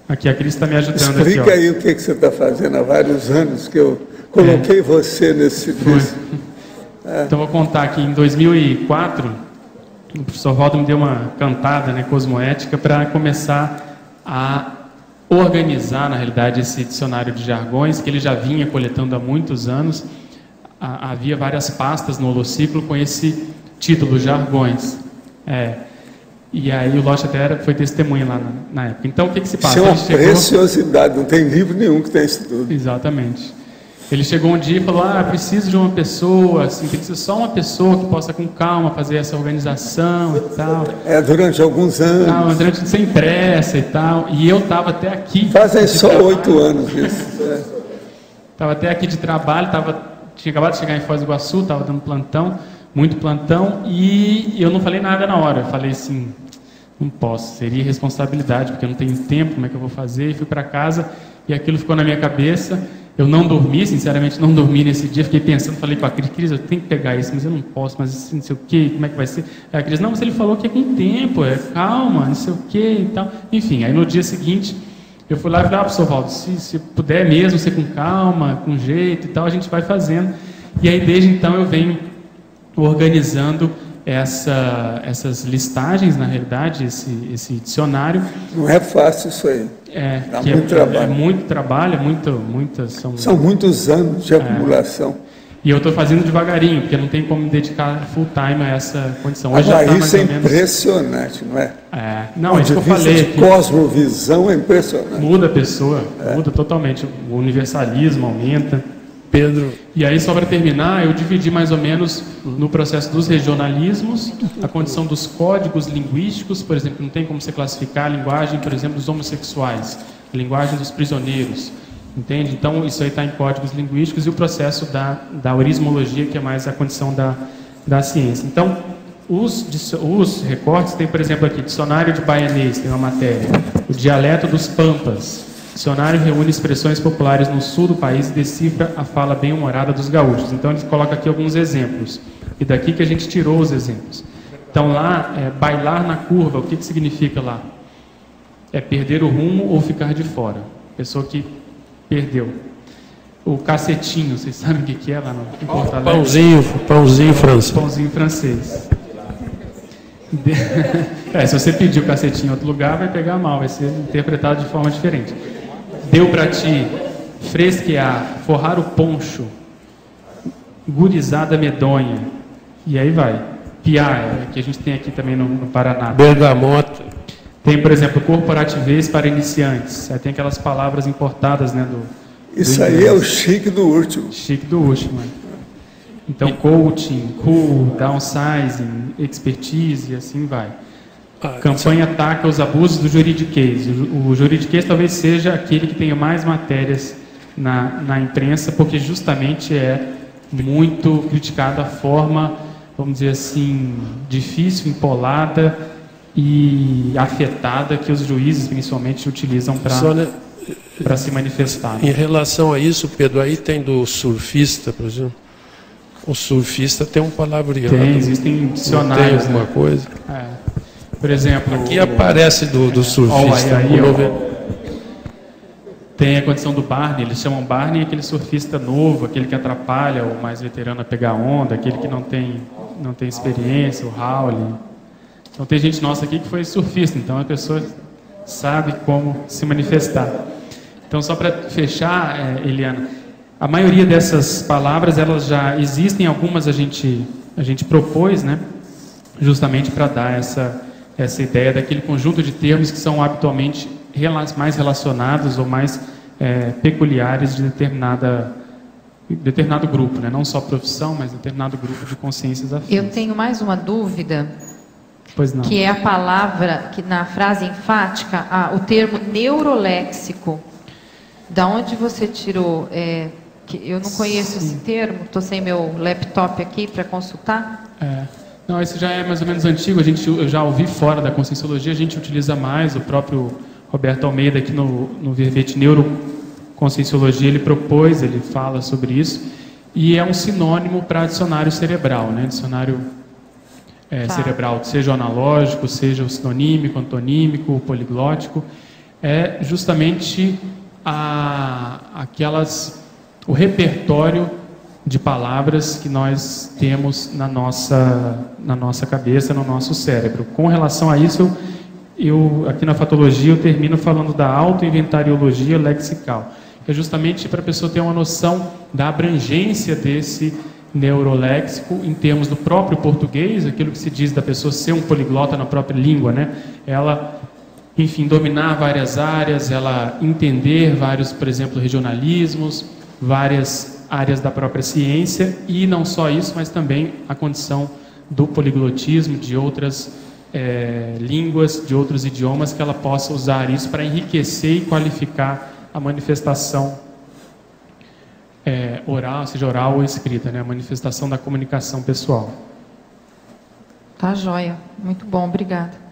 Aqui, a Cris está me ajudando. Explica aqui, aí o que você está fazendo há vários anos, que eu coloquei você nesse... Então, vou contar aqui. Em 2004, o professor Waldo me deu uma cantada, né, cosmoética, para começar a organizar, na realidade, esse dicionário de jargões, que ele já vinha coletando há muitos anos. Havia várias pastas no holociclo com esse título, Jargões. E aí o Loche até foi testemunha lá na época. Então, o que se passa? Isso é uma preciosidade, não tem livro nenhum que tem isso tudo. Exatamente. Ele chegou um dia e falou, preciso de uma pessoa, assim, tem que ser só uma pessoa que possa com calma fazer essa organização e tal. Durante alguns anos. Sem pressa e tal. E eu estava até aqui. Fazem só 8 anos isso. Estava até aqui de trabalho, tinha acabado de chegar em Foz do Iguaçu, estava dando plantão, muito plantão, e eu não falei nada na hora. Eu falei assim, não posso, seria irresponsabilidade, porque eu não tenho tempo, como é que eu vou fazer? E fui para casa, e aquilo ficou na minha cabeça. Eu não dormi, sinceramente, não dormi nesse dia. Fiquei pensando, falei com a Cris, eu tenho que pegar isso, mas eu não posso, mas não sei o quê, como é que vai ser? Aí a Cris, não, mas ele falou que é com tempo, calma, não sei o quê e tal. Enfim, aí no dia seguinte, eu fui lá e falei, professor Waldo, se puder mesmo ser com calma, com jeito e tal, a gente vai fazendo. E aí, desde então, eu venho organizando essas listagens, na realidade, esse dicionário. Não é fácil isso aí. Dá muito trabalho. É muito trabalho, são muitos anos de acumulação. E eu estou fazendo devagarinho, porque não tem como me dedicar full time a essa condição. Hoje isso é impressionante, não é? Não, é isso que eu falei. Cosmovisão é impressionante. Muda a pessoa, muda totalmente. O universalismo aumenta. Pedro. E aí, só para terminar, eu dividi mais ou menos no processo dos regionalismos, a condição dos códigos linguísticos, por exemplo, não tem como você classificar a linguagem, por exemplo, dos homossexuais, a linguagem dos prisioneiros, entende? Então, isso aí está em códigos linguísticos, e o processo da orismologia, que é mais a condição da ciência. Então, os recortes, tem, por exemplo, aqui, dicionário de baianês, tem uma matéria, o dialeto dos pampas. Dicionário reúne expressões populares no sul do país e decifra a fala bem-humorada dos gaúchos. Então, eles colocam aqui alguns exemplos. E daqui que a gente tirou os exemplos. Então, lá, bailar na curva, o que significa lá? É perder o rumo ou ficar de fora. Pessoa que perdeu. O cacetinho, vocês sabem o que é lá em Porto Alegre? Pãozinho francês. Pãozinho francês. Se você pedir o cacetinho em outro lugar, vai pegar mal, vai ser interpretado de forma diferente. Deu para ti, fresquear, forrar o poncho, gurizada medonha, e aí vai. Piar, que a gente tem aqui também no Paraná. Bergamota. Tem, por exemplo, corporativez para iniciantes. Aí tem aquelas palavras importadas, né, Isso aí é o chique do último. Chique do último, Então, coaching, cool, downsizing, expertise, e assim vai. Campanha ataca os abusos do juridiquês. O juridiquês talvez seja aquele que tenha mais matérias na imprensa, porque justamente é muito criticado a forma, vamos dizer assim, difícil, empolada e afetada que os juízes, principalmente, utilizam para se manifestar. Em relação a isso, Pedro, aí tem do surfista, por exemplo. O surfista tem um palavreado. Existem dicionários. Tem alguma coisa? Por exemplo... Aqui aparece do surfista. Tem a condição do Barney, eles chamam Barney aquele surfista novo, aquele que atrapalha o mais veterano a pegar onda, aquele que não tem experiência, o Howley. Então tem gente nossa aqui que foi surfista, então a pessoa sabe como se manifestar. Então, só para fechar, Eliana, a maioria dessas palavras, elas já existem, algumas a gente propôs, né, justamente para dar essa ideia daquele conjunto de termos que são habitualmente mais relacionados ou mais peculiares de determinado grupo, né? Não só profissão, mas determinado grupo de consciências afins. Eu tenho mais uma dúvida, pois não. Que é a palavra, que na frase enfática, o termo neuroléxico. Da onde você tirou? Que eu não conheço esse termo, estou sem meu laptop aqui para consultar. Não, esse já é mais ou menos antigo, eu já ouvi fora da Conscienciologia, a gente utiliza mais, o próprio Roberto Almeida aqui no verbete Neuroconscienciologia, ele fala sobre isso, e é um sinônimo para dicionário cerebral, né? Dicionário cerebral, seja o analógico, seja o sinonímico, antonímico, poliglótico. é justamente o repertório de palavras que nós temos na nossa cabeça, no nosso cérebro. Com relação a isso, eu aqui na fatologia eu termino falando da autoinventariologia lexical, que é justamente para a pessoa ter uma noção da abrangência desse neuroléxico em termos do próprio português, aquilo que se diz da pessoa ser um poliglota na própria língua, né? Ela, enfim, dominar várias áreas, ela entender vários, por exemplo, regionalismos, várias áreas da própria ciência, e não só isso, mas também a condição do poliglotismo, de outras línguas, de outros idiomas, que ela possa usar isso para enriquecer e qualificar a manifestação oral, seja oral ou escrita, né? A manifestação da comunicação pessoal. Tá joia. Muito bom, obrigada.